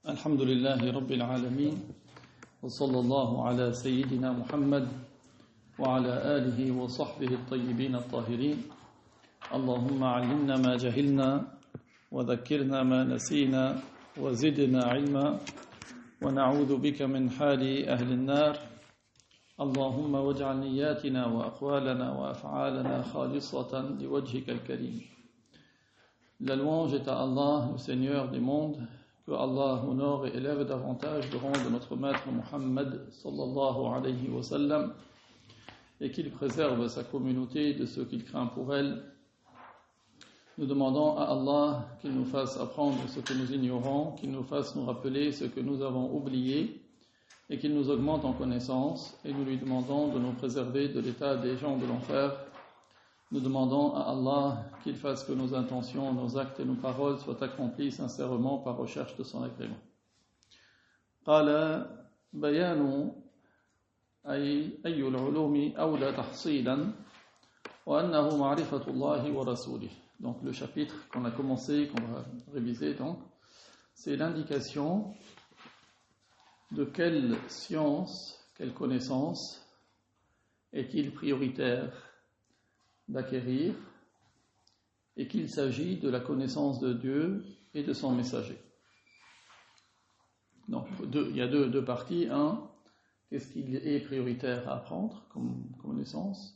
الحمد لله رب العالمين وصلى الله على سيدنا محمد وعلى آله وصحبه الطيبين الطاهرين اللهم علمنا ما جهلنا وذكرنا ما نسينا وزدنا علما ونعوذ بك من حال أهل النار اللهم واجعل نياتنا وأقوالنا وأفعالنا خالصة لوجهك الكريم. La louange est à Allah, le Seigneur des mondes, que Allah honore et élève davantage le rang de notre maître Muhammad sallallahu alayhi wa sallam et qu'il préserve sa communauté de ceux qu'il craint pour elle. Nous demandons à Allah qu'il nous fasse apprendre ce que nous ignorons, qu'il nous fasse nous rappeler ce que nous avons oublié et qu'il nous augmente en connaissance, et nous lui demandons de nous préserver de l'état des gens de l'enfer. Nous demandons à Allah qu'il fasse que nos intentions, nos actes et nos paroles soient accomplis sincèrement par recherche de son agrément. قال بيان أي العلوم أولى تحصيلا وأنه معرفة الله ورسوله. Donc le chapitre qu'on a commencé, qu'on va réviser donc, c'est l'indication de quelle science, quelle connaissance est-il prioritaire d'acquérir, et qu'il s'agit de la connaissance de Dieu et de son messager. Donc il y a deux parties. Un, qu'est-ce qu'il est prioritaire à apprendre comme connaissance,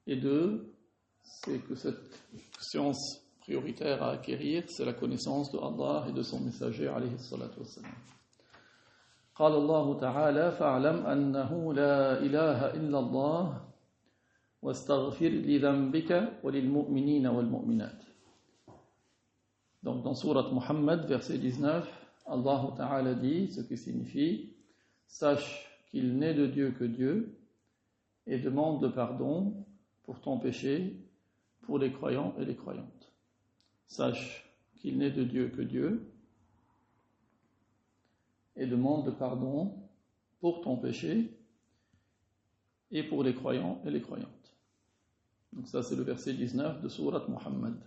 et deux, c'est que cette science prioritaire à acquérir, c'est la connaissance de Allah et de son messager alayhi salatu wassalam. قال الله تعالى فاعلم أنه لا إله إلا الله واستغفر لذنبك وللمؤمنين والمؤمنات. Donc dans Surat Muhammad, verset 19, Allah Ta'ala dit, ce qui signifie: sache qu'il n'est de Dieu que Dieu, et demande le pardon pour ton péché pour les croyants et les croyantes. Sache qu'il n'est de Dieu que Dieu, et demande le pardon pour ton péché et pour les croyants et les croyantes. Donc ça c'est le verset 19 de Surat Muhammad.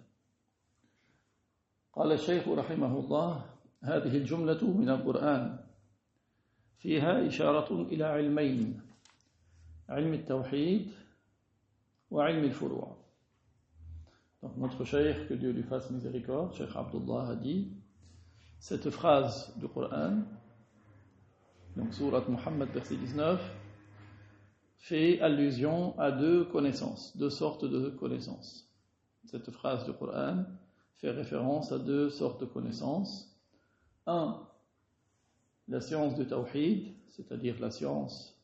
قال الشيخ رحمه الله هذه الجملة من القرآن فيها إشارة إلى علمين علم التوحيد وعلم الفروع. Donc notre cheikh, que Dieu lui fasse miséricorde, Cheikh Abdullah, a dit cette phrase du Coran, donc Surat Muhammad verset 19, fait allusion à deux connaissances, deux sortes de connaissances. Cette phrase du Coran fait référence à deux sortes de connaissances. Un, la science du Tawhid, c'est-à-dire la science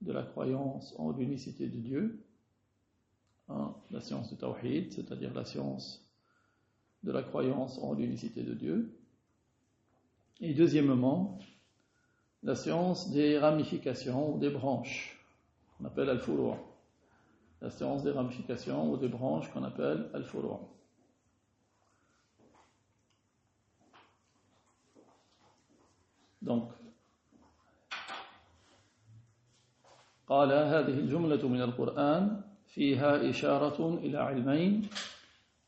de la croyance en l'unicité de Dieu. La science du Tawhid, c'est-à-dire la science de la croyance en l'unicité de Dieu. Et deuxièmement, la science des ramifications ou des branches, qu'on appelle al-furu'. La science des ramifications ou des branches qu'on appelle al-furu'. Donc, قال هذه الجملة من القرآن فيها إشارة إلى علمين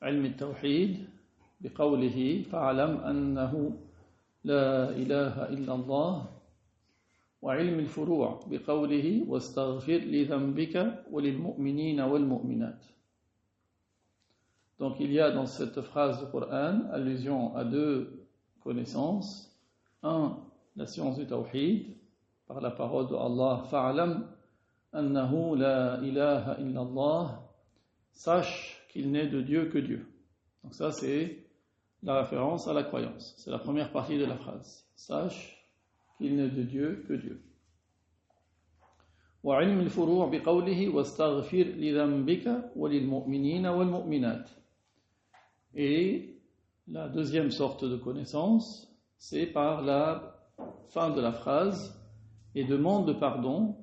علم التوحيد بقوله فاعلم أنه لا إله إلا الله وعلم الفروع بقوله واستغفر لذنبك وللمؤمنين والمؤمنات. Donc il y a dans cette phrase du Coran allusion à deux connaissances. Un, la science du Tawhid, par la parole de Allah, fa'alam annahu la ilaha illallah, sache qu'il n'est de Dieu que Dieu. Donc ça c'est la référence à la croyance. C'est la première partie de la phrase. Sache qu'il n'est de Dieu que Dieu. وعلم الفروع بقوله واستغفر لذنبك وللمؤمنين والمؤمنات. Et la deuxième sorte de connaissance, c'est par la fin de la phrase, et demande de pardon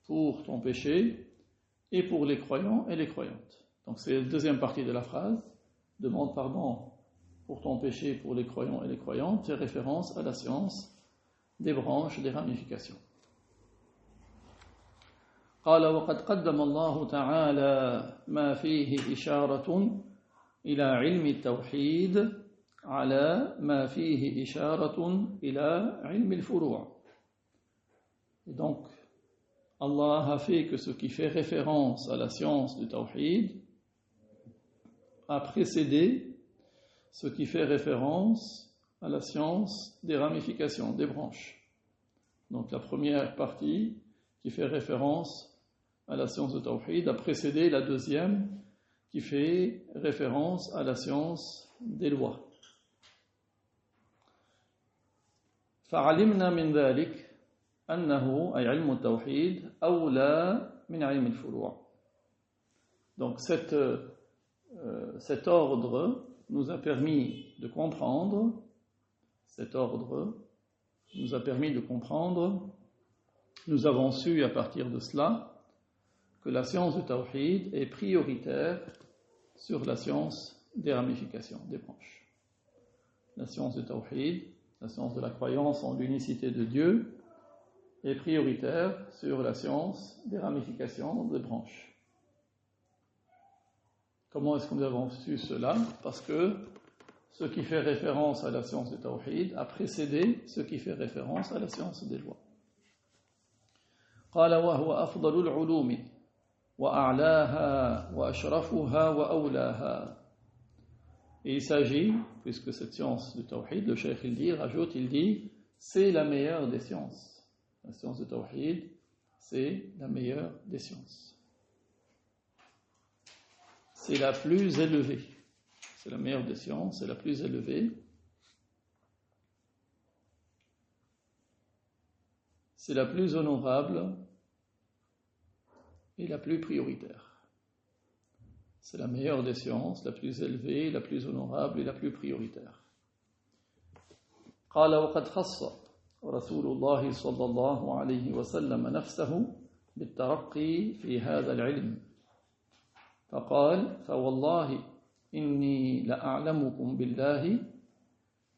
pour ton péché et pour les croyants et les croyantes. Donc c'est la deuxième partie de la phrase, demande pardon pour ton péché pour les croyants et les croyantes, fait référence à la science des branches, des ramifications. قال وقد قدم الله تعالى ما فيه إشارة إلى علم التوحيد على ما فيه إشارة إلى علم الفروع. Et donc, Allah a fait que ce qui fait référence à la science du Tawhid a précédé ce qui fait référence à la science des ramifications, des branches. Donc la première partie qui fait référence à la science du Tawhid a précédé la deuxième qui fait référence à la science des lois. فعلمنا من ذلك أنه أي علم التوحيد أولى من علم الفروع. Donc cet ordre nous a permis de comprendre, nous avons su à partir de cela que la science du Tawhid est prioritaire sur la science des ramifications, des branches. La science du Tawhid, la science de la croyance en l'unicité de Dieu, est prioritaire sur la science des ramifications, des branches. Comment est-ce que nous avons su cela? Parce que ce qui fait référence à la science du Tawhid a précédé ce qui fait référence à la science des lois. قال وهو أفضل العلوم وأعلاها وأشرفها وأولاها. Et il s'agit, puisque cette science du Tawhid, le Cheikh il dit, c'est la meilleure des sciences. La science du Tawhid, c'est la meilleure des sciences. C'est la plus élevée. C'est la meilleure des sciences, c'est la plus élevée. C'est la plus honorable et la plus prioritaire. C'est la meilleure des sciences, la plus élevée, la plus honorable et la plus prioritaire. قال وقد خص رسول الله صلى الله عليه وسلم نفسه بالترقي في هذا العلم فقال فوالله إني لأعلمكم بالله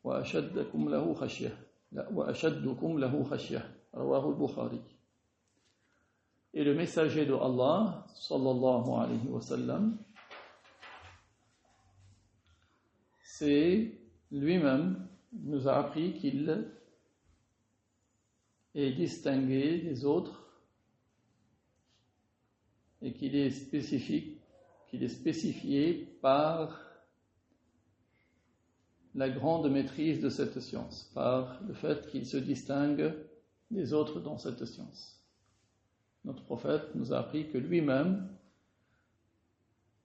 وأشدكم له خشية رواه البخاري. Et le messager de Allah sallallahu alayhi wa sallam, c'est lui-même nous a appris qu'il est distingué des autres et qu'il est spécifié par la grande maîtrise de cette science, par le fait qu'il se distingue des autres dans cette science. Notre prophète nous a appris que lui-même,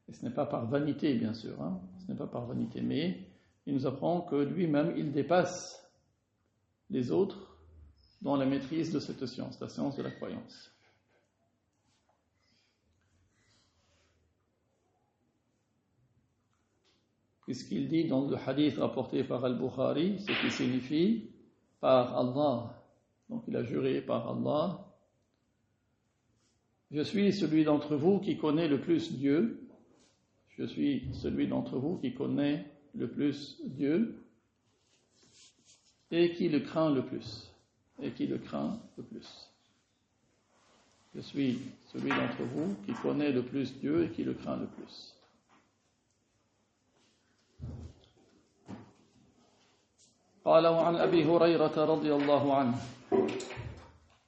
et ce n'est pas par vanité bien sûr, ce n'est pas par vanité, mais il nous apprend que lui-même il dépasse les autres dans la maîtrise de cette science, la science de la croyance. Puisqu'il dit dans le hadith rapporté par Al-Bukhari, ce qui signifie par Allah, donc il a juré par Allah, je suis celui d'entre vous qui connaît le plus Dieu, je suis celui d'entre vous qui connaît le plus Dieu et qui le craint le plus. Je suis celui d'entre vous qui connaît le plus Dieu et qui le craint le plus. قال وعن أبي هريرة رضي الله عنه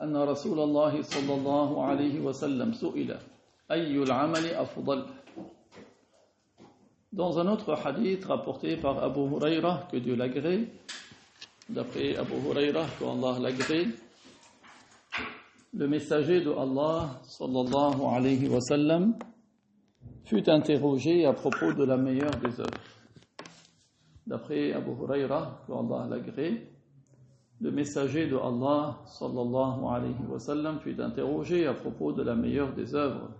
أن رسول الله صلى الله عليه وسلم سئل أي العمل أفضل. Dans un autre hadith rapporté par Abu Huraira, que Dieu l'agrée, d'après Abu Huraira, que Allah l'agrée, le messager de Allah sallallahu alayhi wa sallam fut interrogé à propos de la meilleure des œuvres. D'après Abu Huraira, que Allah l'agrée, le messager de Allah sallallahu alayhi wa sallam fut interrogé à propos de la meilleure des œuvres.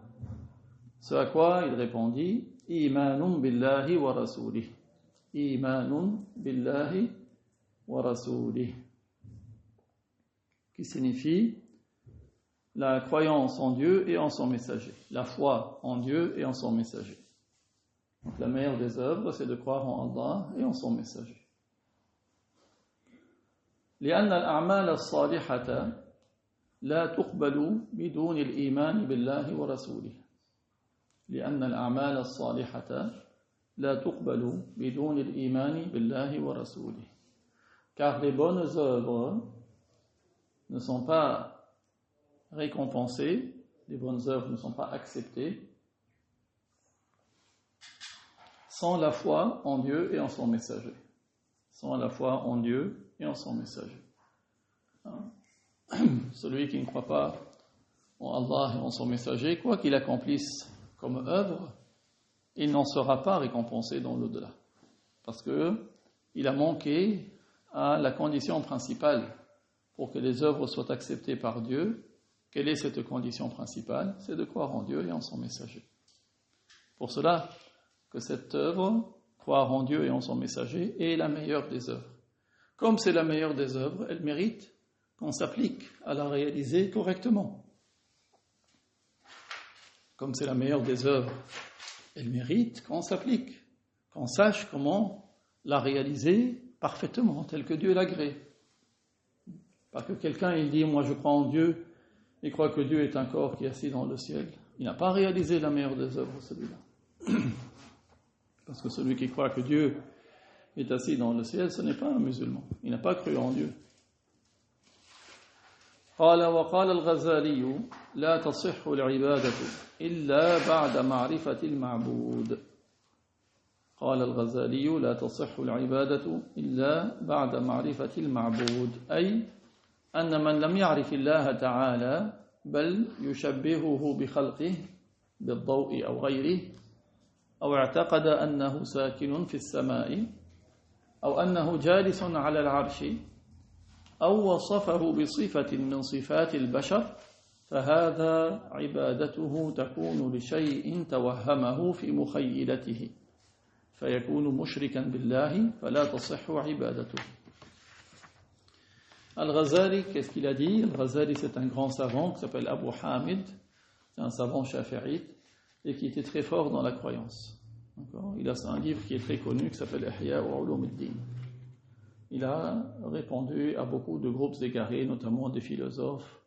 Ce à quoi il répondit: Imanun billahi wa rasoulih. Imanun billahi wa rasoulih. Qui signifie la croyance en Dieu et en son messager. La foi en Dieu et en son messager. Donc la meilleure des œuvres, c'est de croire en Allah et en son messager. لأن الأعمال الصالحة لا تقبل بدون الإيمان بالله ورسوله. لأن الأعمال الصالحة لا تقبل بدون الإيمان بالله ورسوله. Car les bonnes œuvres ne sont pas récompensées, les bonnes œuvres ne sont pas acceptées sans la foi en Dieu et en son messager. Sans la foi en Dieu et en son messager. Celui qui ne croit pas en Allah et en son messager, quoi qu'il accomplisse comme œuvre, il n'en sera pas récompensé dans l'au-delà. Parce qu'il a manqué à la condition principale pour que les œuvres soient acceptées par Dieu. Quelle est cette condition principale? C'est de croire en Dieu et en son messager. Pour cela que cette œuvre, croire en Dieu et en son messager, est la meilleure des œuvres. Comme c'est la meilleure des œuvres, elle mérite qu'on s'applique à la réaliser correctement. Comme c'est la meilleure des œuvres, elle mérite qu'on s'applique, qu'on sache comment la réaliser parfaitement, tel que Dieu l'agrée. Pas que quelqu'un il dit « moi je crois en Dieu », il croit que Dieu est un corps qui est assis dans le ciel. Il n'a pas réalisé la meilleure des œuvres, celui-là. Parce que celui qui croit que Dieu est assis dans le ciel, ce n'est pas un musulman. Il n'a pas cru en Dieu. قال وقال الغزالي لا تصح العبادة إلا بعد معرفة المعبود. قال الغزالي لا تصح العبادة إلا بعد معرفة المعبود، أي أن من لم يعرف الله تعالى بل يشبهه بخلقه بالضوء أو غيره، أو اعتقد أنه ساكن في السماء، أو أنه جالس على العرش، أو وصفه بصفة من صفات البشر، فهذا عبادته تكون لشيء توهمه في مخيلته فيكون مشركا بالله فلا تصح عبادته. Al-Ghazali, qu'est-ce qu'il a dit? Al-Ghazali, c'est un grand savant qui s'appelle Abu Hamid, c'est un savant shafi'ite et qui était très fort dans la croyance. D'accord? Il a un livre qui est très connu qui s'appelle Ihya Ulum ad-Din. Il a répondu à beaucoup de groupes égarés, notamment des philosophes.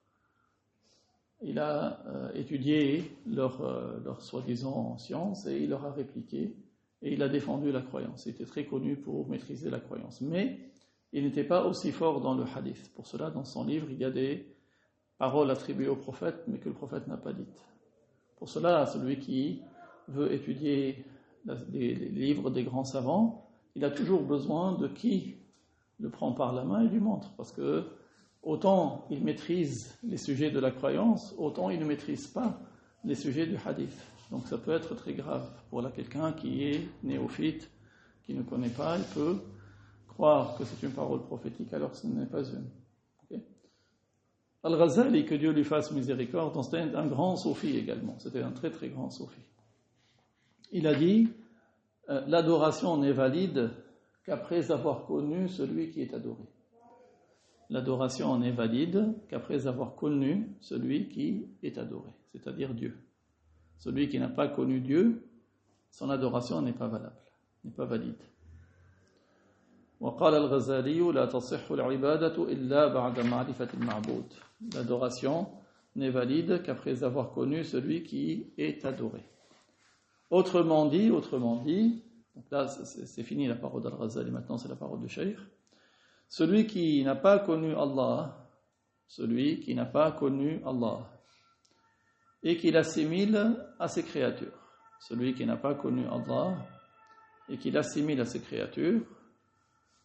Il a étudié leur soi-disant science et il leur a répliqué et il a défendu la croyance. Il était très connu pour maîtriser la croyance. Mais il n'était pas aussi fort dans le hadith. Pour cela, dans son livre, il y a des paroles attribuées au prophète, mais que le prophète n'a pas dites. Pour cela, celui qui veut étudier les livres des grands savants, il a toujours besoin de qui le prend par la main et lui montre. Parce que autant il maîtrise les sujets de la croyance, autant il ne maîtrise pas les sujets du hadith. Donc ça peut être très grave pour quelqu'un qui est néophyte, qui ne connaît pas, il peut croire que c'est une parole prophétique alors que ce n'est pas une. Okay? Al-Ghazali, que Dieu lui fasse miséricorde, c'était un grand soufi également, c'était un très très grand soufi. Il a dit l'adoration n'est valide qu'après avoir connu celui qui est adoré. L'adoration n'est valide qu'après avoir connu celui qui est adoré, c'est-à-dire Dieu. Celui qui n'a pas connu Dieu, son adoration n'est pas valable, n'est pas valide. وقال الغزالي لا تصح العبادة إلا بعد معرفة المعبود. L'adoration n'est valide qu'après avoir connu celui qui est adoré. Autrement dit, donc là c'est fini la parole d'Al-Ghazali, maintenant c'est la parole du Cheikh. Celui qui n'a pas connu Allah, et qui l'assimile à ses créatures. Celui qui n'a pas connu Allah et qui l'assimile à ses créatures,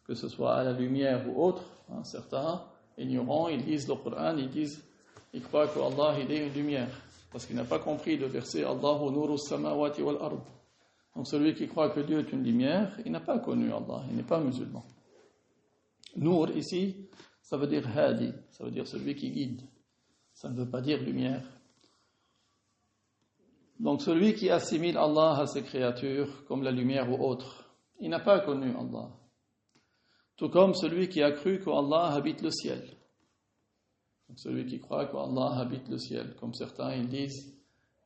que ce soit à la lumière ou autre, certains ignorants, ils lisent le Coran, ils croient qu'Allah il est une lumière, parce qu'il n'a pas compris le verset Allahu nuru samawati wal ard. Donc celui qui croit que Dieu est une lumière, il n'a pas connu Allah, il n'est pas musulman. Nour ici, ça veut dire hadi, ça veut dire celui qui guide. Ça ne veut pas dire lumière. Donc celui qui assimile Allah à ses créatures, comme la lumière ou autre, il n'a pas connu Allah. Tout comme celui qui a cru qu'Allah habite le ciel. Donc celui qui croit qu'Allah habite le ciel, comme certains ils disent,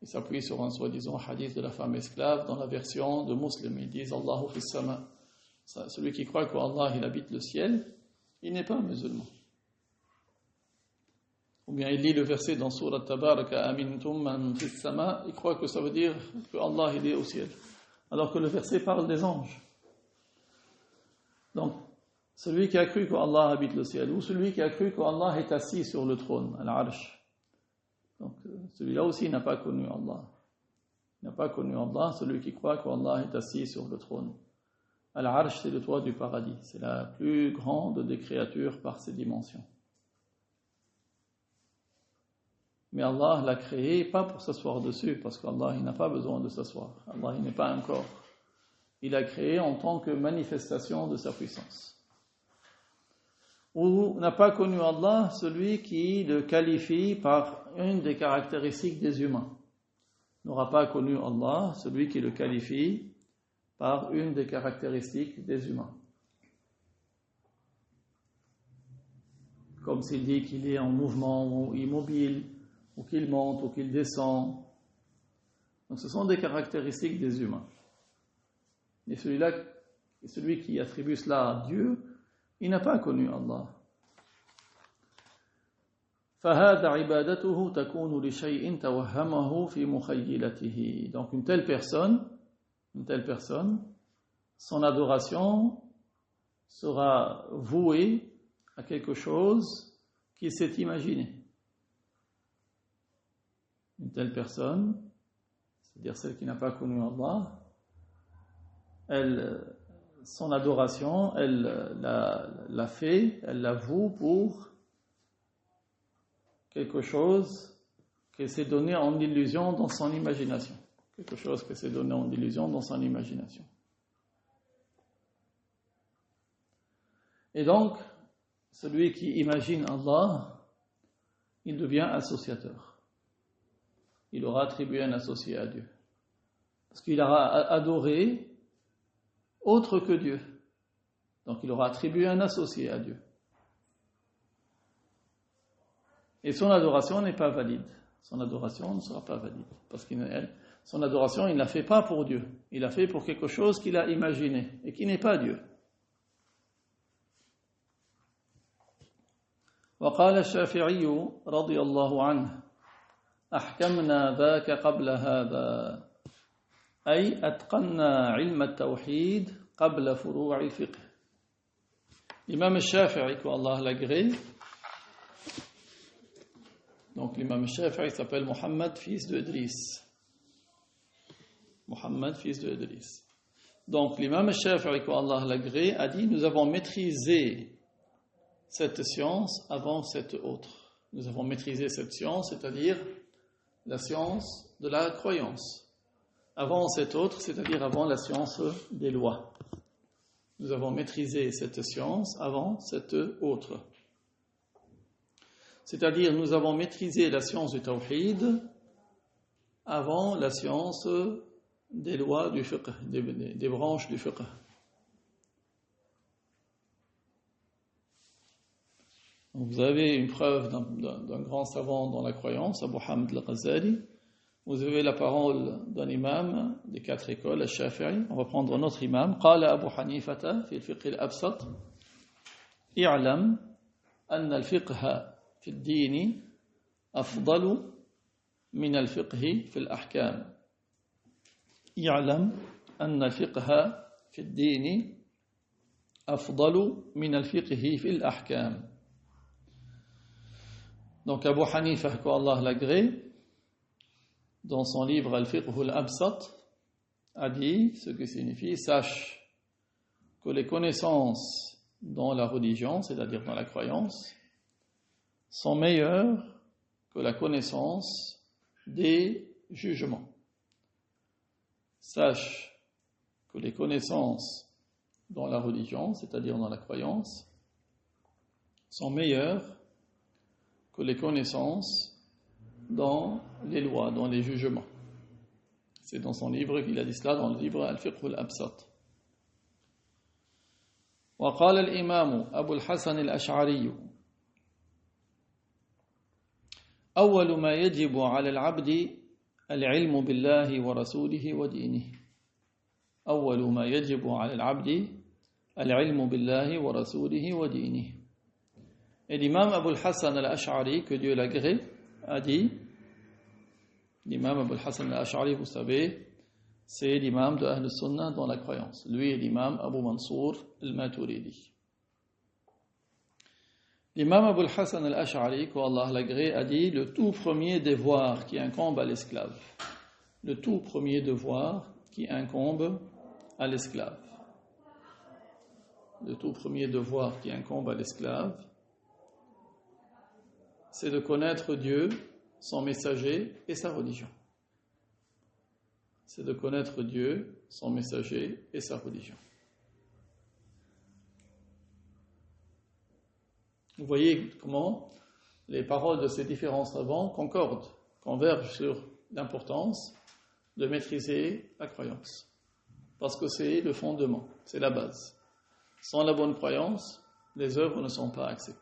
ils s'appuient sur un soi-disant hadith de la femme esclave dans la version de Muslim, ils disent Allahu fis sama. Celui qui croit qu'Allah il habite le ciel, il n'est pas musulman. Ou bien il lit le verset dans Surat Tabaraka Amintum man fis sama, il croit que ça veut dire que Allah il est au ciel. alors que le verset parle des anges. Donc, celui qui a cru qu'Allah habite le ciel, ou celui qui a cru qu'Allah est assis sur le trône, al-Arsh. Donc, celui-là aussi n'a pas connu Allah. Il n'a pas connu Allah, celui qui croit qu'Allah est assis sur le trône. Al-Arsh, c'est le toit du paradis. C'est la plus grande des créatures par ses dimensions. Mais Allah l'a créé pas pour s'asseoir dessus, parce qu'Allah il n'a pas besoin de s'asseoir. Allah il n'est pas un corps. Il l'a créé en tant que manifestation de sa puissance. Ou n'a pas connu Allah celui qui le qualifie par une des caractéristiques des humains. N'aura pas connu Allah celui qui le qualifie par une des caractéristiques des humains. Comme s'il dit qu'il est en mouvement ou immobile, ou qu'il monte, ou qu'il descend. Donc ce sont des caractéristiques des humains. Et celui qui attribue cela à Dieu, il n'a pas connu Allah. فَهَذَا عِبَادَتُهُ تَكُونُ لِشَيْءٍ تَوَهَّمَهُ فِي مُخَيِّلَتِهِ. Donc une telle personne, son adoration sera vouée à quelque chose qu'il s'est imaginé. Une telle personne, c'est-à-dire celle qui n'a pas connu Allah, son adoration, elle la fait, elle la voue pour quelque chose qu'elle s'est donné en illusion dans son imagination. Quelque chose qu'elle s'est donné en illusion dans son imagination. Et donc, celui qui imagine Allah, il devient associateur. Il aura attribué un associé à Dieu. Parce qu'il aura adoré autre que Dieu. Donc il aura attribué un associé à Dieu. Et son adoration n'est pas valide. Son adoration ne sera pas valide. Parce que son adoration, il ne la fait pas pour Dieu. Il la fait pour quelque chose qu'il a imaginé et qui n'est pas Dieu. وقال الشافعي رضي الله عنه أحكمنا ذاك قبل هذا أي أتقنا علم التوحيد قبل فروع الفقه. L'imam al-Shafi'i, qu'Allah l'agrée, donc l'imam al-Shafi'i s'appelle Muhammad, fils de Idris. Muhammad, fils de Idris. Donc l'imam al-Shafi'i, qu'Allah l'agrée, a dit, nous avons maîtrisé cette science avant cette autre. Nous avons maîtrisé cette science, c'est-à-dire la science de la croyance. Avant cette autre, c'est-à-dire avant la science des lois. Nous avons maîtrisé cette science avant cette autre. C'est-à-dire nous avons maîtrisé la science du tawhid avant la science des lois du fiqh, des branches du fiqh. Donc vous avez une preuve d'un grand savant dans la croyance, Abu Hamd al-Ghazali. Vous avez la parole d'un imam des 4 écoles, al-Shafi'i. On va prendre notre imam. قال أبو حنيفة في الفقه الأبسط اعلم أن الفقه في الدين أفضل من الفقه في الأحكام. اعلم أن الفقه في الدين أفضل من الفقه في الأحكام. Donc Abu Hanifa, qu'Allah l'agrée, dans son livre Al-Fiqh al-Absat, a dit ce qui signifie sache que les connaissances dans la religion, c'est-à-dire dans la croyance, sont meilleures que la connaissance des jugements. Sache que les connaissances dans la religion, c'est-à-dire dans la croyance, sont meilleures que les connaissances dans les lois, dans les jugements. C'est dans son livre qu'il a dit cela, dans le livre Al-Fiqh al-Absat. وقال الإمام أبو الحسن الأشعري أول ما يجب على العبد العلم بالله ورسوله ودينه. أول ما يجب على العبد العلم بالله ورسوله ودينه. Et l'imam Abu al-Hassan al-Ash'ari, que Dieu l'agrée, a dit, l'imam Abu al-Hassan al-Ash'ari, vous savez, c'est l'imam de Ahl Sunnah dans la croyance. Lui est l'imam Abu Mansour al-Maturidi. L'imam Abu al-Hasan al-Ash'ari, qu'Allah l'agrée, a dit le tout premier devoir qui incombe à l'esclave. Le tout premier devoir qui incombe à l'esclave. Le tout premier devoir qui incombe à l'esclave, c'est de connaître Dieu, son messager et sa religion. C'est de connaître Dieu, son messager et sa religion. Vous voyez comment les paroles de ces différents savants convergent sur l'importance de maîtriser la croyance. Parce que c'est le fondement, c'est la base. Sans la bonne croyance, les œuvres ne sont pas acceptées.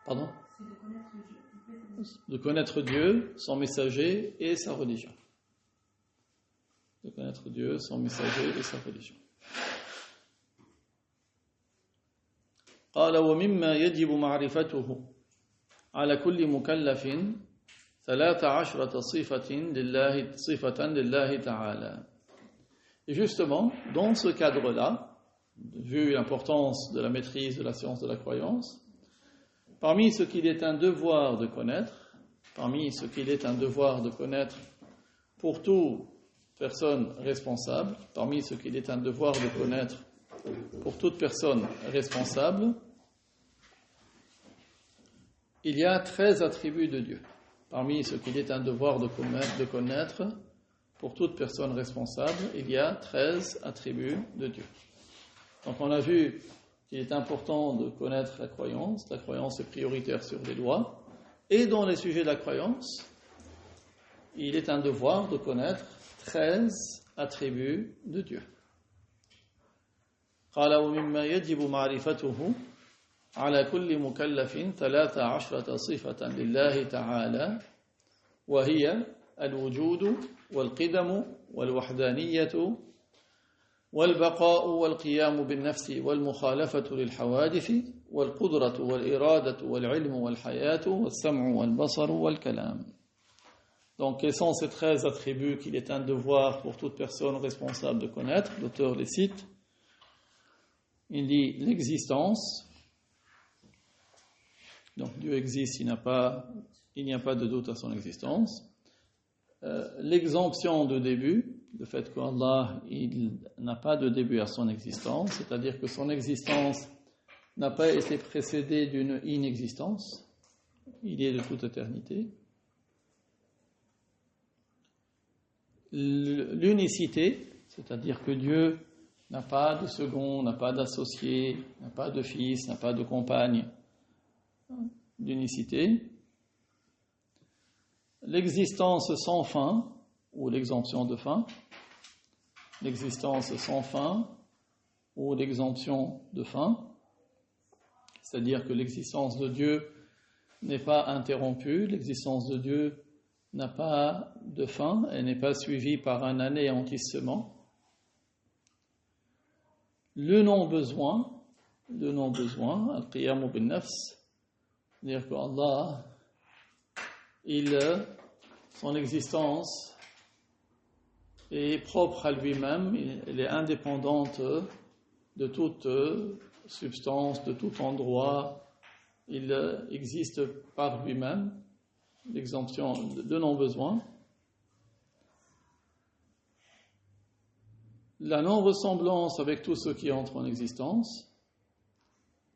Pardon ? De connaître Dieu, son messager et sa religion. De connaître Dieu, son messager et sa religion. قال ومما يجب معرفته على كل مكلف 13 صفة لله تعالى. Et justement, dans ce cadre-là, vu l'importance de la maîtrise de la science de la croyance, parmi ce qu'il est un devoir de connaître, pour toute personne responsable, il y a 13 attributs de Dieu. Parmi ce qu'il est un devoir de connaître, pour toute personne responsable, il y a 13 attributs de Dieu. Donc on a vu qu'il est important de connaître la croyance. La croyance est prioritaire sur les lois. Et dans les sujets de la croyance, il est un devoir de connaître 13 attributs de Dieu. قال ومما يجب معرفته على كل مكلف 13 صفة لله تعالى وهي الوجود والقدم والوحدانية والبقاء والقيام بالنفس والمخالفة للحوادث والقدرة والإرادة والعلم والحياة والسمع والبصر والكلام. Donc, quels sont ces 13 attributs qu'il est un devoir pour toute personne responsable de connaître? L'auteur les cite. Il dit l'existence. Donc, Dieu existe, il n'y a pas de doute à son existence. L'exemption de début, le fait qu'Allah il n'a pas de début à son existence, c'est-à-dire que son existence n'a pas été précédée d'une inexistence, il est de toute éternité. L'unicité, c'est-à-dire que Dieu n'a pas de second, n'a pas d'associé, n'a pas de fils, n'a pas de compagne, l'unicité. L'existence sans fin, ou l'exemption de fin, l'existence sans fin, ou l'exemption de fin, c'est-à-dire que l'existence de Dieu n'est pas interrompue, l'existence de Dieu n'a pas de fin, elle n'est pas suivie par un anéantissement. Le non-besoin, al-qiyamu bin-nafs, c'est-à-dire qu'Allah, son existence est propre à lui-même, elle est indépendante de toute substance, de tout endroit, il existe par lui-même, l'exemption de non-besoin. La non-ressemblance avec tout ce qui entre en existence,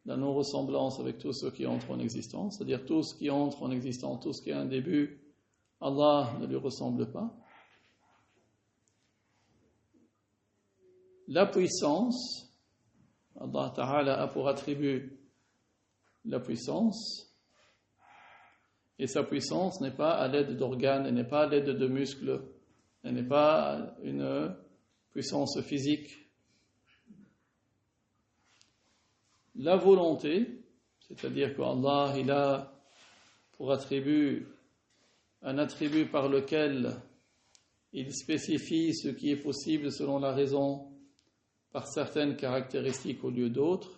c'est-à-dire tout ce qui entre en existence, tout ce qui a un début, Allah ne lui ressemble pas. La puissance, Allah Ta'ala a pour attribut la puissance, et sa puissance n'est pas à l'aide d'organes, elle n'est pas à l'aide de muscles, elle n'est pas une puissance physique. La volonté, c'est-à-dire qu'Allah il a pour attribut un attribut par lequel il spécifie ce qui est possible selon la raison par certaines caractéristiques au lieu d'autres,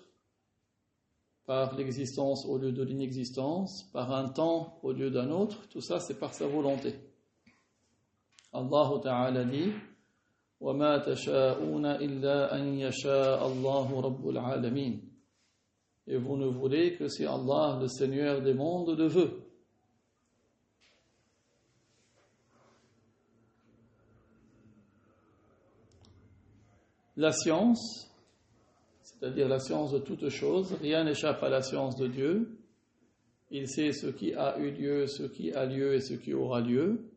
par l'existence au lieu de l'inexistence, par un temps au lieu d'un autre, tout ça c'est par sa volonté. Allah Ta'ala dit وَمَا تَشَاءُونَ إِلَّا أَن يَشَاءَ اللَّهُ رَبُّ الْعَالَمِينَ. Et vous ne voulez que si Allah, le Seigneur des mondes, le veut. La science, c'est-à-dire la science de toutes choses, rien n'échappe à la science de Dieu. Il sait ce qui a eu lieu, ce qui a lieu et ce qui aura lieu.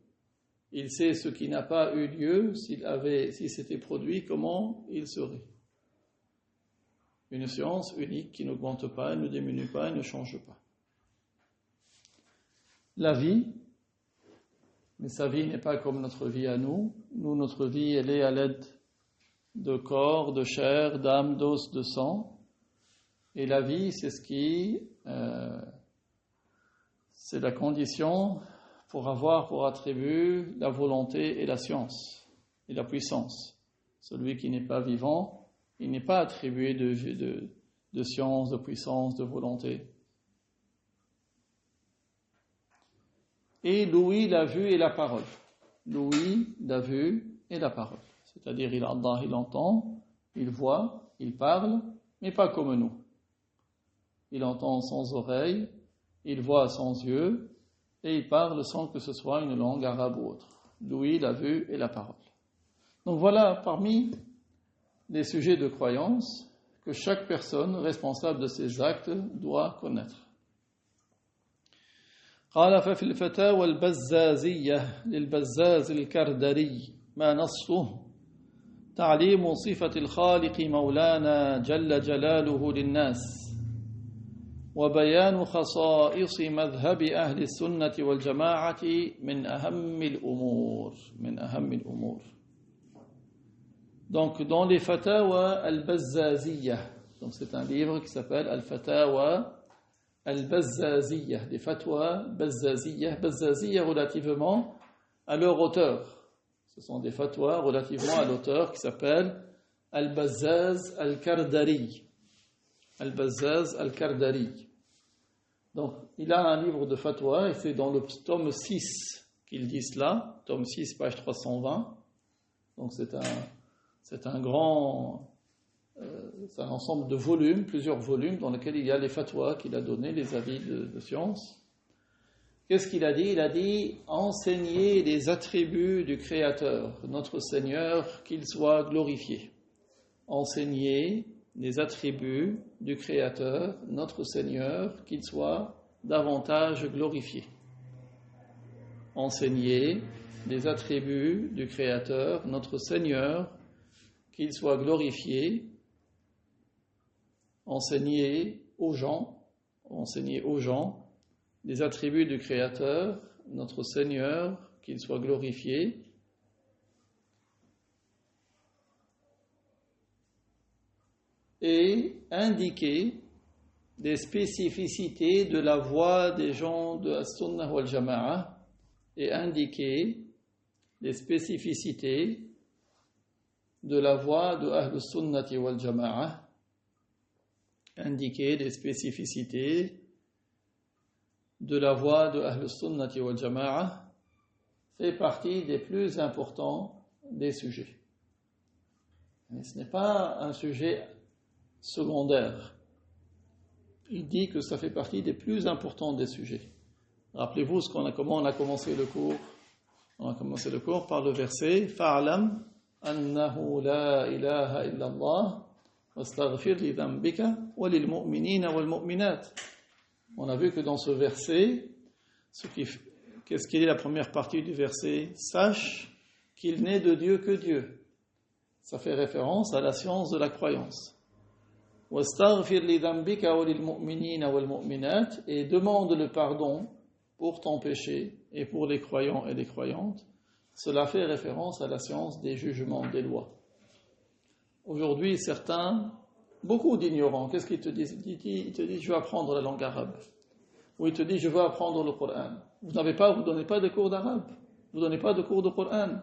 Il sait ce qui n'a pas eu lieu, si c'était produit, comment il serait. Une science unique qui n'augmente pas, ne diminue pas et ne change pas. La vie, mais sa vie n'est pas comme notre vie à nous. Nous, notre vie, elle est à l'aide de corps, de chair, d'âme, d'os, de sang. Et la vie, c'est c'est la condition pour avoir pour attribut la volonté et la science et la puissance. Celui qui n'est pas vivant, il n'est pas attribué de science, de puissance, de volonté. Et l'ouïe, la vue et la parole. L'ouïe, la vue et la parole. C'est-à-dire, Allah, il entend, il voit, il parle, mais pas comme nous. Il entend sans oreille, il voit sans yeux, et il parle sans que ce soit une langue arabe ou autre. L'ouïe, la vue et la parole. Donc voilà parmi les sujets de croyance que chaque personne responsable de ses actes doit connaître. قال ففي الفتاوى البزازية للبزاز الكردري ما نصه تعليم صفة الخالق مولانا جل جلاله للناس وبيان خصائص مذهب أهل السنة والجماعة من أهم الأمور. Donc dans les fatawa al-Bazzaziyya, donc c'est un livre qui s'appelle al-Fatawa al-Bazzaziyya, des fatwas Bazzaziyya relativement à leur auteur. Ce sont des fatwas relativement à l'auteur qui s'appelle al-Bazzaz al-Kardari. Al-Bazzaz al-Kardari. Donc, il a un livre de fatwa et c'est dans le tome 6 qu'il dit cela, tome 6, page 320. Donc, c'est un ensemble de volumes, plusieurs volumes, dans lesquels il y a les fatwas qu'il a donnés, les avis de science. Qu'est-ce qu'il a dit? Il a dit enseigner les attributs du Créateur, notre Seigneur, qu'il soit glorifié. Enseigner les attributs du Créateur, notre Seigneur, qu'il soit davantage glorifié. Enseigner les attributs du Créateur, notre Seigneur, qu'il soit glorifié. Enseigner aux gens les attributs du Créateur, notre Seigneur, qu'il soit glorifié. Et indiquer des spécificités de la voie des gens de As-Sunnah wal Jama'a et indiquer les spécificités de la voie de Ahl-Sunnah wal Jama'a, indiquer les spécificités de la voie de Ahl-Sunnah wal Jama'a fait partie des plus importants des sujets. Mais ce n'est pas un sujet secondaire. Il dit que ça fait partie des plus importants des sujets. Rappelez-vous comment on a commencé le cours. On a commencé le cours par le verset Fa'alam annahu la ilaha illallah wastaghfir li dhanbika wa lil mu'minina wal mu'minat. On a vu que dans ce verset, qu'est-ce qu'il est la première partie du verset? Sache qu'il n'est de Dieu que Dieu. Ça fait référence à la science de la croyance. وَاسْتَغْفِرْ لِذَنْبِكَ وَلِلْمُؤْمِنِينَ وَالْمُؤْمِنَاتِ et demande le pardon pour ton péché et pour les croyants et les croyantes. Cela fait référence à la science des jugements, des lois. Aujourd'hui, beaucoup d'ignorants, qu'est-ce qu'ils te disent? Ils te disent, je veux apprendre la langue arabe. Ou ils te disent, je veux apprendre le Coran. Vous ne donnez pas de cours d'arabe. Vous ne donnez pas de cours de Coran.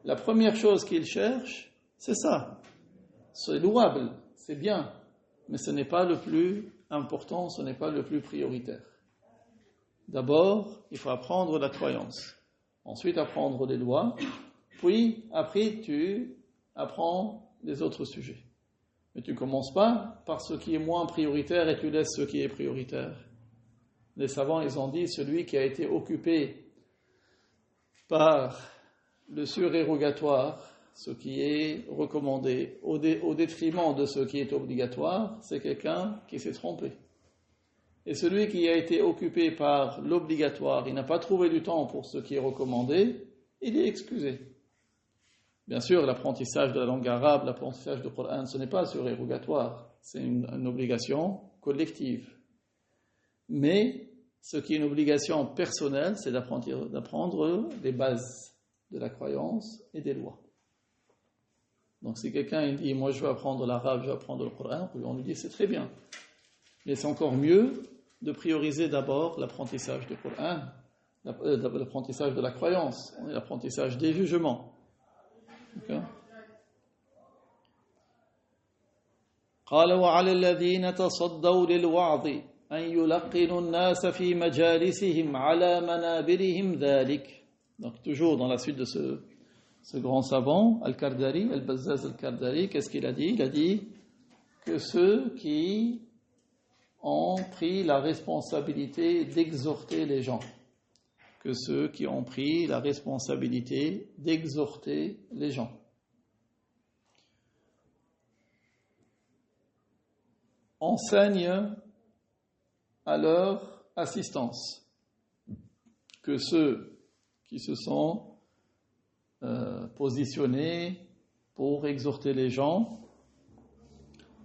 La première chose qu'ils cherchent, c'est ça. C'est louable. C'est bien, mais ce n'est pas le plus important, ce n'est pas le plus prioritaire. D'abord, il faut apprendre la croyance. ensuite apprendre les lois, puis après tu apprends les autres sujets. Mais tu ne commences pas par ce qui est moins prioritaire et tu laisses ce qui est prioritaire. Les savants, ils ont dit, celui qui a été occupé par le surérogatoire, ce qui est recommandé, au détriment de ce qui est obligatoire, c'est quelqu'un qui s'est trompé. Et celui qui a été occupé par l'obligatoire, il n'a pas trouvé du temps pour ce qui est recommandé, il est excusé. Bien sûr, l'apprentissage de la langue arabe, l'apprentissage du Coran, ce n'est pas surérogatoire, c'est une obligation collective. Mais ce qui est une obligation personnelle, c'est d'apprendre les bases de la croyance et des lois. Donc si quelqu'un il dit « moi je veux apprendre l'arabe, je veux apprendre le Coran », on lui dit « c'est très bien ». Mais c'est encore mieux de prioriser d'abord l'apprentissage du Coran, l'apprentissage de la croyance, l'apprentissage des jugements. Okay. قال وعلى الذين تصدوا للوعظ أن يلقنوا الناس في مجالسهم على منابرهم ذلك. Donc toujours dans la suite de ce grand savant, Al-Kardari, Al-Bazzaz Al-Kardari, qu'est-ce qu'il a dit? Il a dit que ceux qui ont pris la responsabilité d'exhorter les gens, que ceux qui ont pris la responsabilité d'exhorter les gens. Enseignent à leur assistance, que ceux qui se sont positionnés pour exhorter les gens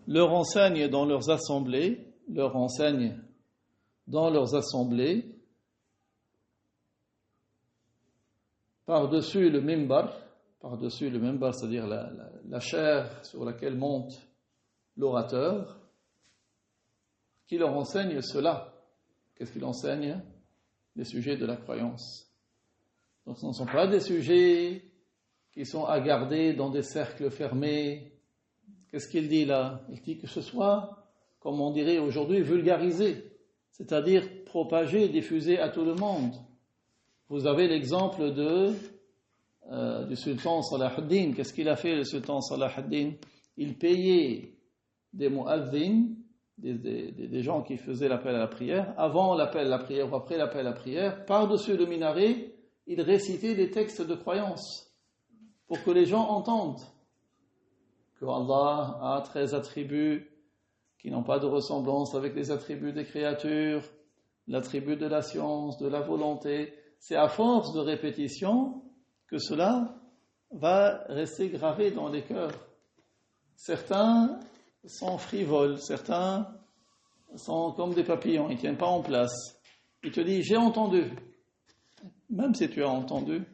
leur enseignent dans leurs assemblées, par-dessus le mimbar, c'est-à-dire la chaire sur laquelle monte l'orateur, qui leur enseigne cela. Qu'est-ce qu'il enseigne? Les sujets de la croyance. Donc ce ne sont pas des sujets qui sont à garder dans des cercles fermés. Qu'est-ce qu'il dit là? Il dit que ce soit, comme on dirait aujourd'hui, vulgarisé, c'est-à-dire propagé, diffusé à tout le monde. Vous avez l'exemple du sultan Salah ad-Din. Qu'est-ce qu'il a fait le sultan Salah ad-Din? Il payait des mu'adhin, des gens qui faisaient l'appel à la prière, avant l'appel à la prière ou après l'appel à la prière, par-dessus le minaret, il récitait des textes de croyance pour que les gens entendent que Allah a 13 attributs qui n'ont pas de ressemblance avec les attributs des créatures, l'attribut de la science, de la volonté. C'est à force de répétition que cela va rester gravé dans les cœurs. Certains sont frivoles, certains sont comme des papillons, ils ne tiennent pas en place. Il te dit, j'ai entendu. Même si tu as entendu,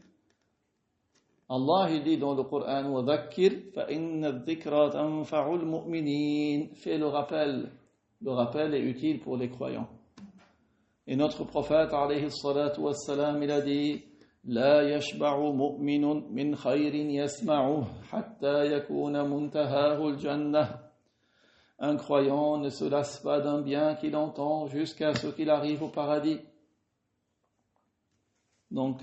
Allah il dit dans le Coran, وَذَكِّرْ فَإِنَّ الذِّكْرَى تَنْفَعُ الْمُؤْمِنِينَ. Fais le rappel. Le rappel est utile pour les croyants. Et notre prophète, alayhi salatu wassalam, il a dit, لا يشبع مؤمن من خير يسمعه حتى يكون منتهاه الجنة. Un croyant ne se lasse pas d'un bien qu'il entend jusqu'à ce qu'il arrive au paradis. Donc,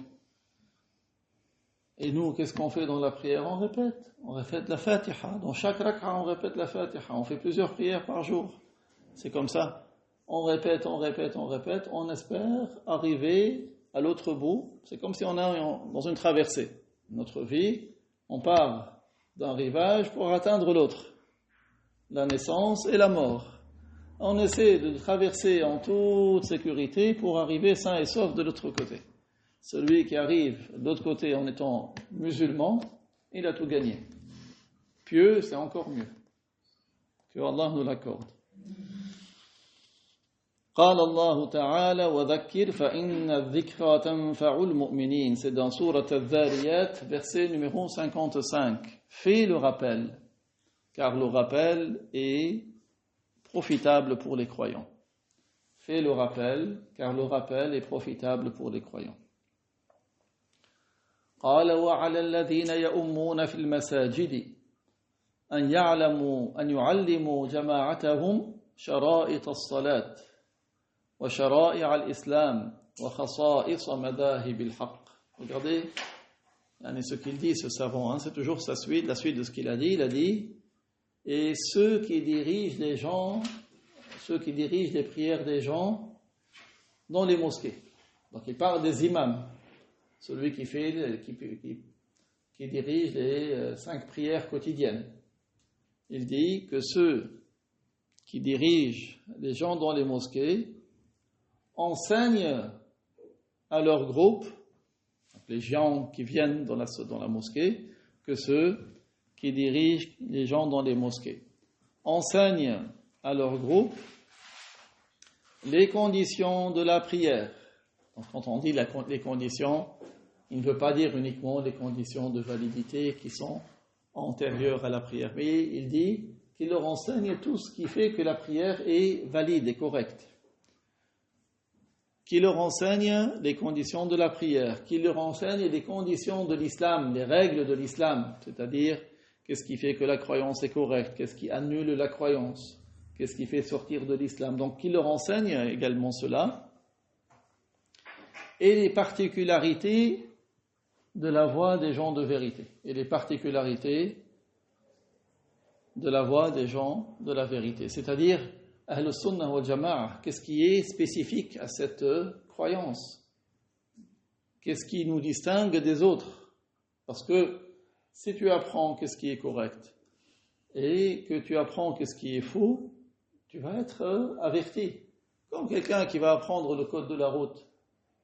et nous, qu'est-ce qu'on fait dans la prière? On répète la Fatiha. Dans chaque rak'a, on répète la Fatiha. On fait plusieurs prières par jour. C'est comme ça. On répète, on espère arriver à l'autre bout. C'est comme si on est dans une traversée. Notre vie, on part d'un rivage pour atteindre l'autre. La naissance et la mort. On essaie de traverser en toute sécurité pour arriver sain et sauf de l'autre côté. Celui qui arrive de l'autre côté en étant musulman, il a tout gagné. Pieux, c'est encore mieux. Que Allah nous l'accorde. قال الله تعالى وذكر فإن الذكرى تنفع المؤمنين. C'est dans sourate Al-Dhariyat, verset numéro 55. Fais le rappel, car le rappel est profitable pour les croyants. Fais le rappel, car le rappel est profitable pour les croyants. قال وعلى الذين يؤمون في المساجد أن يعلموا جماعتهم شرائط الصلاة وشرائع الإسلام وخصائص مذاهب الحق. Regardez, ce qu'il dit, ce savant, hein, c'est toujours la suite de ce qu'il a dit. Il a dit, et ceux qui dirigent les prières des gens dans les mosquées. Donc il parle des imams, celui qui dirige les 5 prières quotidiennes. Il dit que ceux qui dirigent les gens dans les mosquées enseignent à leur groupe, les gens qui viennent dans la mosquée, que ceux qui dirigent les gens dans les mosquées enseignent à leur groupe les conditions de la prière. Donc, quand on dit les conditions, il ne veut pas dire uniquement les conditions de validité qui sont antérieures à la prière, mais il dit qu'il leur enseigne tout ce qui fait que la prière est valide et correcte. Qu'il leur enseigne les conditions de la prière, qu'il leur enseigne les conditions de l'islam, les règles de l'islam, c'est-à-dire qu'est-ce qui fait que la croyance est correcte, qu'est-ce qui annule la croyance, qu'est-ce qui fait sortir de l'islam. Donc qu'il leur enseigne également cela, et les particularités de la voie des gens de vérité, et les particularités de la voie des gens de la vérité, c'est-à-dire Ahl Sunnah wal Jama'a, qu'est-ce qui est spécifique à cette croyance? Qu'est-ce qui nous distingue des autres? Parce que si tu apprends qu'est-ce qui est correct et que tu apprends qu'est-ce qui est faux, tu vas être averti. Comme quelqu'un qui va apprendre le code de la route.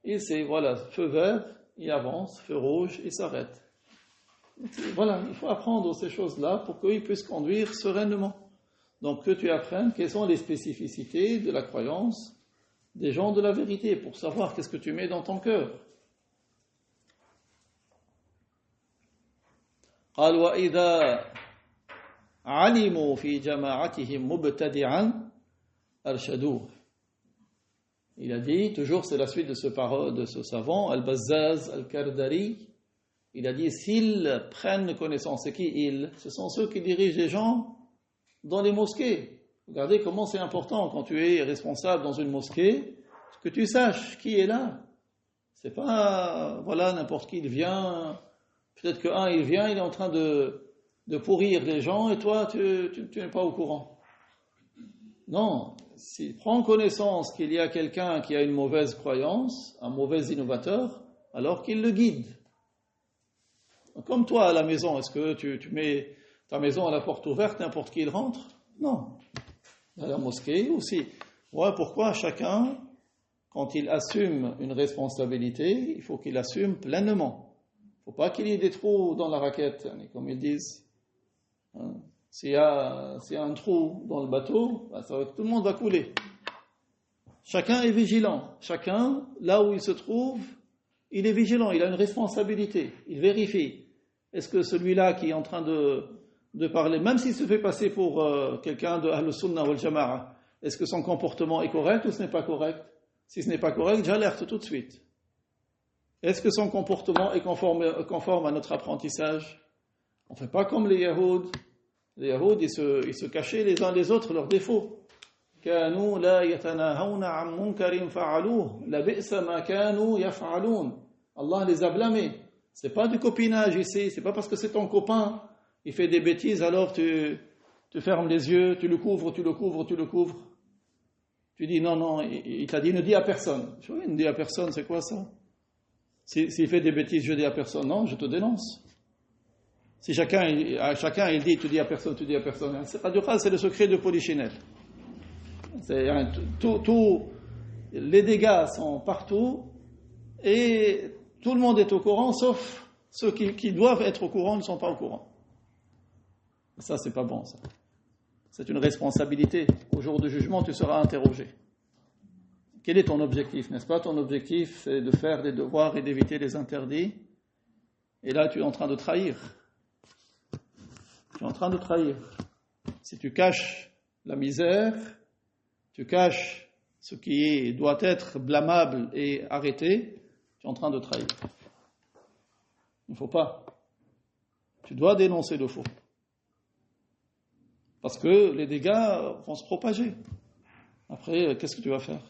Et c'est, voilà, feu vert, il avance, feu rouge, il s'arrête. Voilà, il faut apprendre ces choses-là pour qu'il puisse conduire sereinement. Donc que tu apprennes quelles sont les spécificités de la croyance des gens de la vérité, pour savoir qu'est-ce que tu mets dans ton cœur. قال وإذا علموا في جماعتهم مبتدعا أرشدوه. Il a dit, toujours c'est la suite de ce savant, Al-Bazzaz Al-Kardari, il a dit, s'ils prennent connaissance, c'est qui ils? Ce sont ceux qui dirigent les gens dans les mosquées. Regardez comment c'est important quand tu es responsable dans une mosquée, que tu saches qui est là. C'est pas, voilà, n'importe qui, il vient, peut-être qu'un il vient, il est en train de pourrir les gens et toi tu n'es pas au courant. Non, prends connaissance qu'il y a quelqu'un qui a une mauvaise croyance, un mauvais innovateur, alors qu'il le guide. Comme toi à la maison, est-ce que tu mets ta maison à la porte ouverte, n'importe qui il rentre? Non. À la mosquée aussi. Ouais, pourquoi chacun, quand il assume une responsabilité, il faut qu'il assume pleinement. Il ne faut pas qu'il y ait des trous dans la raquette, comme ils disent. S'il y a un trou dans le bateau, tout le monde va couler. Chacun est vigilant. Chacun, là où il se trouve, il est vigilant, il a une responsabilité. Il vérifie. Est-ce que celui-là qui est en train de parler, même s'il se fait passer pour quelqu'un de Ahl Sunnah wal Jama'a, est-ce que son comportement est correct ou ce n'est pas correct? Si ce n'est pas correct, j'alerte tout de suite. Est-ce que son comportement est conforme à notre apprentissage? On ne fait pas comme les Yahoud. Les Yahoud, ils se cachaient les uns les autres leurs défauts. كانوا لا يتناهون عن منكر فعلوه لبئس ما كانوا يفعلون. Allah les a blâmés. C'est pas du copinage ici, c'est pas parce que c'est ton copain, il fait des bêtises, alors tu fermes les yeux, tu le couvres. Tu dis non, il t'a dit ne dis à personne. Je dis, ne dis à personne, c'est quoi ça? S'il fait des bêtises, je dis à personne, non, je te dénonce. Si chacun il dit tu dis à personne, c'est pas du cas, c'est le secret de Polichinelle. Les dégâts sont partout et tout le monde est au courant, sauf ceux qui doivent être au courant ne sont pas au courant. Ça, c'est pas bon, ça. C'est une responsabilité. Au jour du jugement, tu seras interrogé. Quel est ton objectif, n'est-ce pas? Ton objectif, c'est de faire des devoirs et d'éviter les interdits. Et là, tu es en train de trahir. Si tu caches la misère, tu caches ce qui doit être blâmable et arrêté, tu es en train de trahir. Il ne faut pas. Tu dois dénoncer le faux. Parce que les dégâts vont se propager. Après, qu'est-ce que tu vas faire?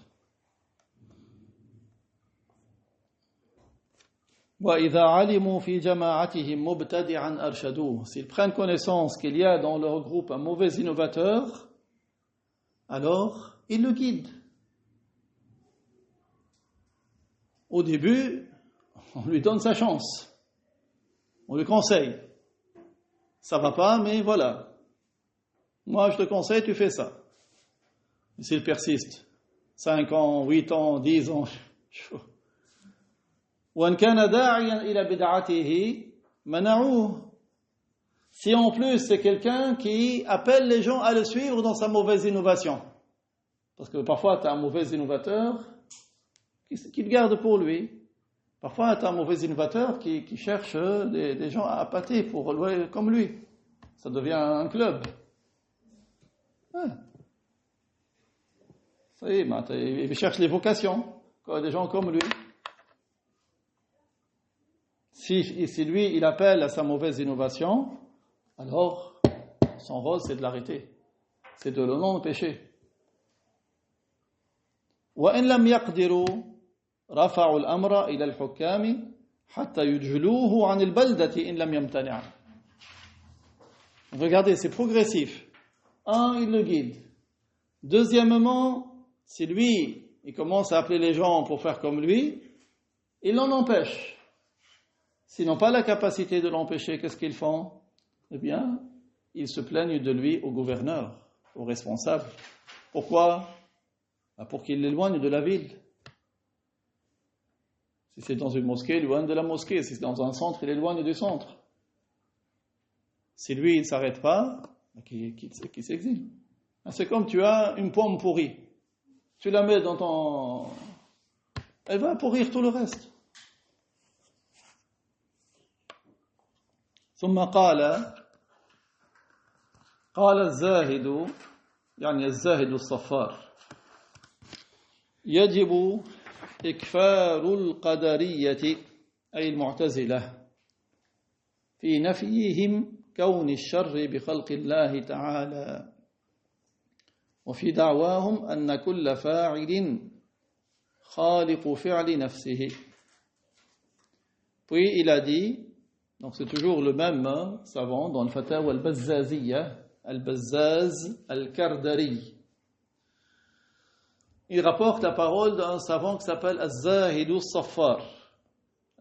وَإِذَا عَلِمُوا فِي جَمَاعَتِهِمْ مُبْتَدِعًا أَرْشَدُوهُ. S'ils prennent connaissance qu'il y a dans leur groupe un mauvais innovateur, alors ils le guident. Au début, on lui donne sa chance. On lui conseille. Ça va pas, mais voilà. Moi, je te conseille, tu fais ça. Mais s'il persiste, 5 ans, 8 ans, 10 ans, وَإِنْ كَانَ دَاعِيًا إِلَى بِدْعَتِهِ مَنَعُوهُ. Si en plus c'est quelqu'un qui appelle les gens à le suivre dans sa mauvaise innovation. Parce que parfois tu as un mauvais innovateur qui le garde pour lui. Parfois tu as un mauvais innovateur qui cherche des gens à appâter pour comme lui. Ça devient un club. Ça y est, il cherche les vocations, des gens comme lui. Si lui, il appelle à sa mauvaise innovation, alors son rôle, c'est de l'arrêter. C'est de le non-empêcher. وَإِنْ لَمْ يَقْدِرُوا رَفَعُوا الْأَمْرَ إِلَى الْحُكَّامِ حَتَّى يُجْلُوهُ عَنِ الْبَلْدَةِ إِنْ لَمْ يَمْتَنِعَ. Regardez, c'est progressif. Il le guide. Deuxièmement, si lui, il commence à appeler les gens pour faire comme lui, il l'en empêche. S'ils n'ont pas la capacité de l'empêcher, qu'est-ce qu'ils font? Eh bien, ils se plaignent de lui au gouverneur, au responsable. Pourquoi? Pour qu'il l'éloigne de la ville. Si c'est dans une mosquée, il éloigne de la mosquée. Si c'est dans un centre, il éloigne du centre. Si lui, il ne s'arrête pas, qu'il s'exile. C'est comme tu as une pomme pourrie. Tu la mets dans ton... Elle va pourrir tout le reste. ثم قال الزاهد يعني الزاهد الصفار يجب إكفار القدرية أي المعتزلة في نفيهم كون الشر بخلق الله تعالى وفي دعواهم أن كل فاعل خالق فعل نفسه. Puis il a dit, donc c'est toujours le même savant dans le Fatawa al-Bazzaziyya, al-Bazzaz al-Kardari. Il rapporte la parole d'un savant qui s'appelle Az-Zahid al-Saffar.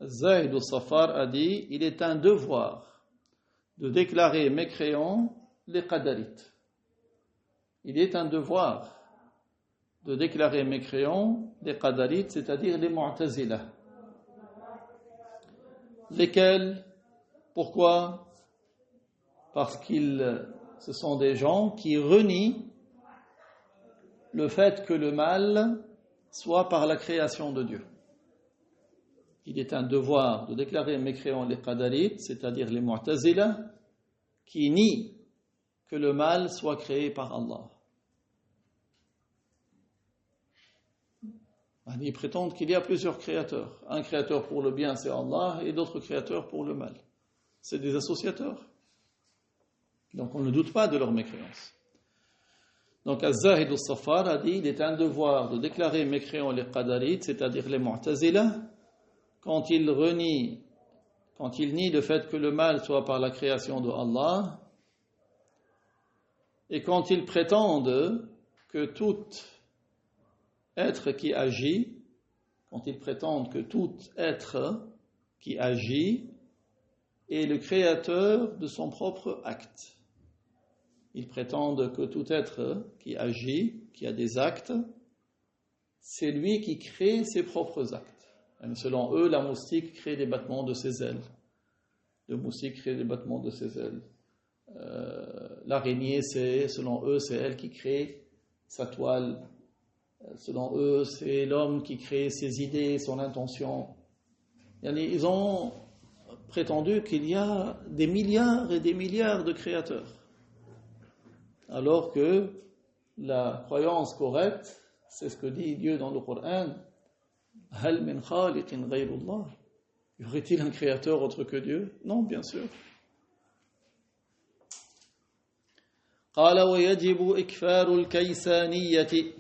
Az-Zahid al-Saffar a dit, il est un devoir de déclarer mécréants les qadarites. Il est un devoir de déclarer mécréants les qadarites, c'est-à-dire les mu'tazila. Lesquels? Pourquoi? Parce ce sont des gens qui renient le fait que le mal soit par la création de Dieu. Il est un devoir de déclarer mécréants les qadarites, c'est-à-dire les mu'tazila, qui nient que le mal soit créé par Allah. Ils prétendent qu'il y a plusieurs créateurs. Un créateur pour le bien, c'est Allah, et d'autres créateurs pour le mal. C'est des associateurs. Donc on ne doute pas de leur mécréance. Donc Az-Zahid al-Saffar a dit, il est un devoir de déclarer mécréants les qadarites, c'est-à-dire les mu'tazila, quand ils nient le fait que le mal soit par la création de Allah, et quand ils prétendent que tout être qui agit, est le créateur de son propre acte. Ils prétendent que tout être qui agit, qui a des actes, c'est lui qui crée ses propres actes. Et selon eux, la moustique crée des battements de ses ailes. Le moustique crée des battements de ses ailes. L'araignée, selon eux, c'est elle qui crée sa toile. Selon eux, c'est l'homme qui crée ses idées, son intention. Ils ont prétendu qu'il y a des milliards et des milliards de créateurs. Alors que la croyance correcte, c'est ce que dit Dieu dans le Coran, Hal min khaliqin ghayrullah. Y aurait-il un créateur autre que Dieu? Non, bien sûr. قال ويجب إكفار الكيسانية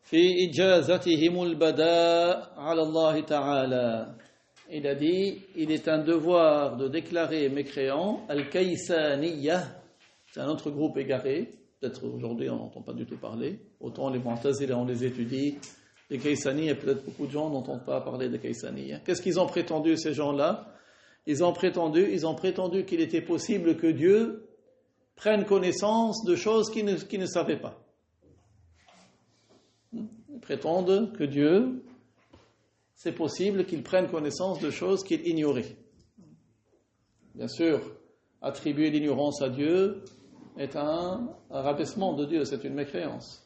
في إجازتهم البداء على الله تعالى. Il a dit, il est un devoir de déclarer mécréants al-Kaysaniyah, c'est un autre groupe égaré, peut-être aujourd'hui on n'entend pas du tout parler, autant les Mu'tazila on les étudie, les Kaysaniyah, peut-être beaucoup de gens n'entendent pas parler des Kaysaniyah. Qu'est-ce qu'ils ont prétendu ces gens-là? Ils ont prétendu qu'il était possible que Dieu prenne connaissance de choses qu'il ne savait pas. Ils prétendent que Dieu, c'est possible qu'il prenne connaissance de choses qu'il ignorait. Bien sûr, attribuer l'ignorance à Dieu est un rabaissement de Dieu, c'est une mécréance.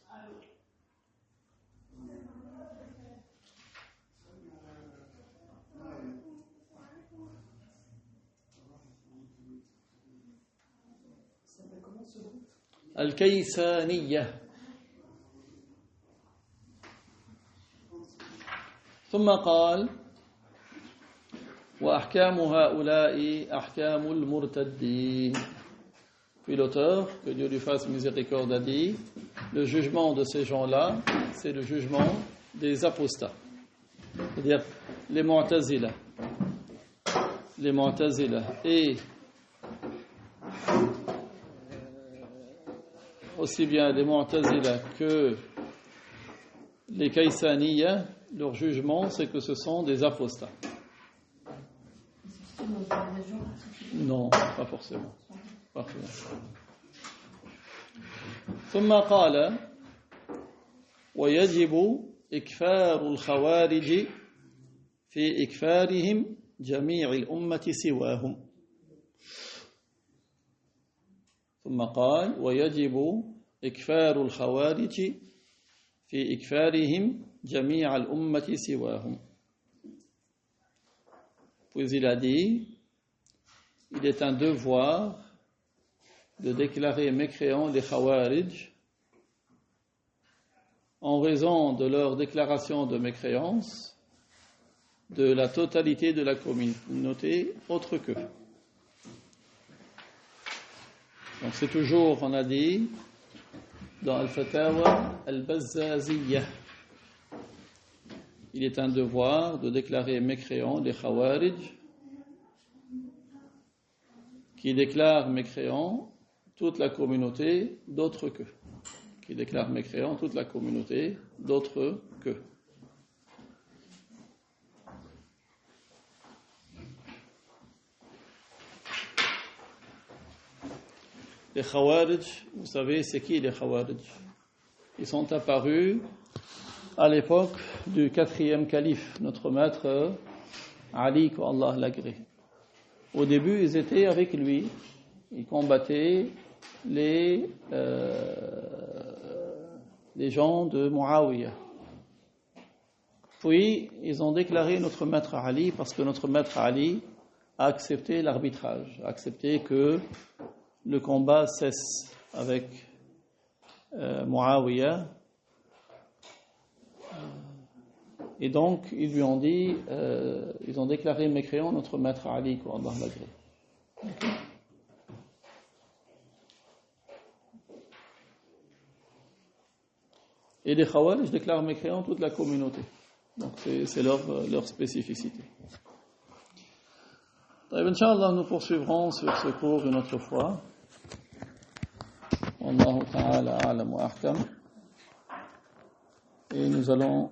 Al-Kaysaniyah. ثم قال وأحكام هؤلاء أحكام المرتدين. Puis l'auteur, que Dieu lui fasse miséricorde, a dit, le jugement de ces gens-là, c'est le jugement des apostats. C'est-à-dire les Mu'tazila. Les Mu'tazila et aussi bien les Mu'tazila que les Kaysaniyah, leur jugement, c'est que ce sont des apostats. Non, pas forcément. ثم قال ويجب إكفار الخوارج في إكفارهم جميع الأمة سواهم. ثم قال ويجب إكفار الخوارج في إكفارهم جميع الأمة سواهم. Puis il a dit, il est un devoir de déclarer mécréants les Khawarij en raison de leur déclaration de mécréance de la totalité de la communauté autre qu'eux. Donc c'est toujours, on a dit, dans Al-Fatawa Al-Bazzaziyah, il est un devoir de déclarer mécréants les Khawarij qui déclarent mécréants toute la communauté d'autres qu'eux. Qui déclarent mécréants toute la communauté d'autres qu'eux. Les Khawarij, vous savez, c'est qui les Khawarij? Ils sont apparus à l'époque du 4e calife, notre maître Ali, qu'Allah l'agrée. Au début, ils étaient avec lui, ils combattaient les gens de Muawiyah. Puis, ils ont déclaré notre maître Ali, parce que notre maître Ali a accepté l'arbitrage, a accepté que le combat cesse avec Muawiyah. Et donc, ils lui ont dit, ils ont déclaré mécréant notre maître Ali, qu'Allah l'agrée. Okay. Et les Khawarij déclarent mécréant toute la communauté. Donc, c'est leur spécificité. Inch'Allah, nous poursuivrons sur ce cours une autre fois. Wallahu ta'ala a'lam wa ahkam. Et nous allons